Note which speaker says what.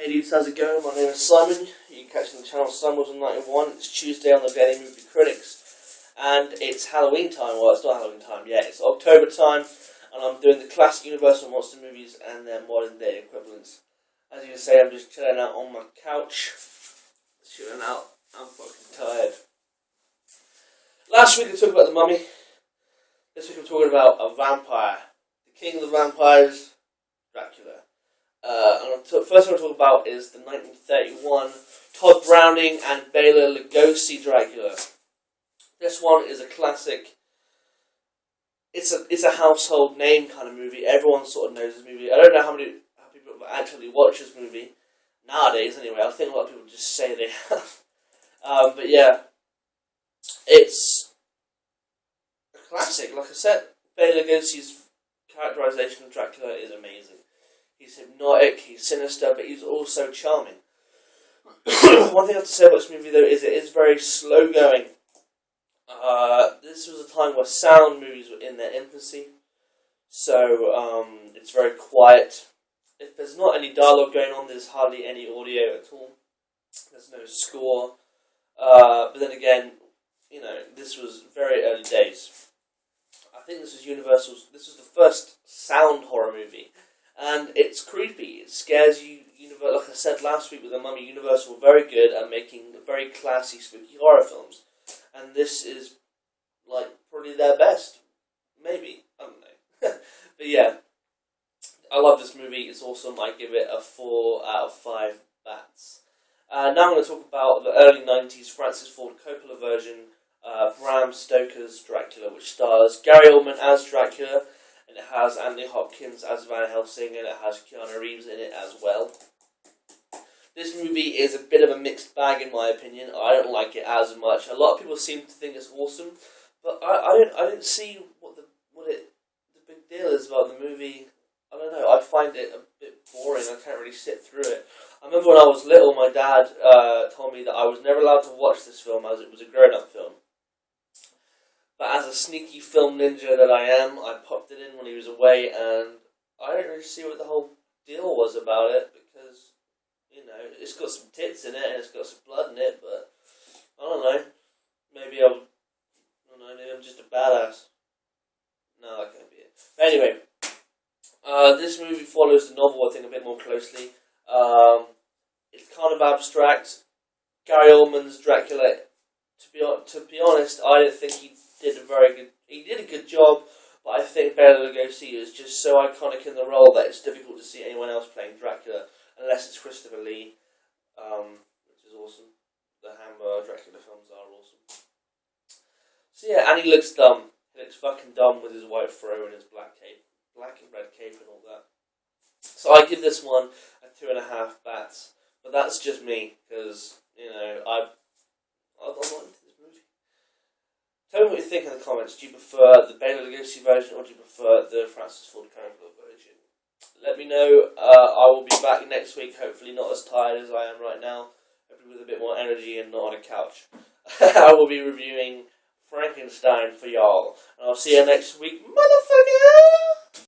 Speaker 1: Hey dudes, how's it going? My name is Simon. You can catch me on the channel Simon91. It's Tuesday on the Daily Movie Critics. And it's Halloween time. Well, it's not Halloween time yet. It's October time. And I'm doing the classic Universal monster movies and their modern day equivalents. As you can say, I'm just chilling out on my couch. Chilling out. I'm fucking tired. Last week I talked about the mummy. This week I'm talking about a vampire. The king of the vampires, Dracula. First one I'll talk about is the 1931 Todd Browning and Bela Lugosi Dracula. This one is a classic. It's a household name kind of movie. Everyone sort of knows this movie. I don't know how people actually watch this movie nowadays. Anyway, I think a lot of people just say they have. But yeah, it's a classic. Like I said, Bela Lugosi's characterization of Dracula is amazing. He's hypnotic, he's sinister, but he's also charming. One thing I have to say about this movie, though, is it is very slow going. This was a time where sound movies were in their infancy, so it's very quiet. If there's not any dialogue going on, there's hardly any audio at all. There's no score. But then again, you know, this was very early days. I think this was Universal's. This was the first sound horror movie. And it's creepy, it scares you. Like I said last week with The Mummy, Universal were very good at making very classy, spooky horror films. And this is, like, probably their best. Maybe. I don't know. But yeah, I love this movie. It's awesome. I give it a 4 out of 5 bats. Now I'm going to talk about the early 90s Francis Ford Coppola version, Bram Stoker's Dracula, which stars Gary Oldman as Dracula, and it has Anthony Hopkins as Van Helsing, and it has Keanu Reeves in it as well. This movie is a bit of a mixed bag in my opinion. I don't like it as much. A lot of people seem to think it's awesome, but I don't see what the big deal is about the movie. I don't know. I find it a bit boring. I can't really sit through it. I remember when I was little, my dad told me that I was never allowed to watch this film as it was a grown-up film. But as a sneaky film ninja that I am, I popped it in when he was away, and I don't really see what the whole deal was about it, because, you know, it's got some tits in it, and it's got some blood in it, but, I don't know, maybe maybe I'm just a badass. No, that can't be it. But anyway, this movie follows the novel, I think, a bit more closely. It's kind of abstract. Gary Oldman's Dracula, to be honest, I don't think he did a good job, but I think Bela Lugosi is just so iconic in the role that it's difficult to see anyone else playing Dracula unless it's Christopher Lee, which is awesome. The Hammer Dracula films are awesome. So yeah, and he looks dumb. He looks fucking dumb with his white fro and his black and red cape and all that. So I give this one a 2.5 bats, but that's just me, because, you know, I'm not into this movie. Tell me what you think in the comments. Do you prefer the Bela Lugosi version, or do you prefer the Francis Ford Coppola version? Let me know. I will be back next week, hopefully not as tired as I am right now, hopefully with a bit more energy and not on a couch. I will be reviewing Frankenstein for y'all, and I'll see you next week, motherfucker!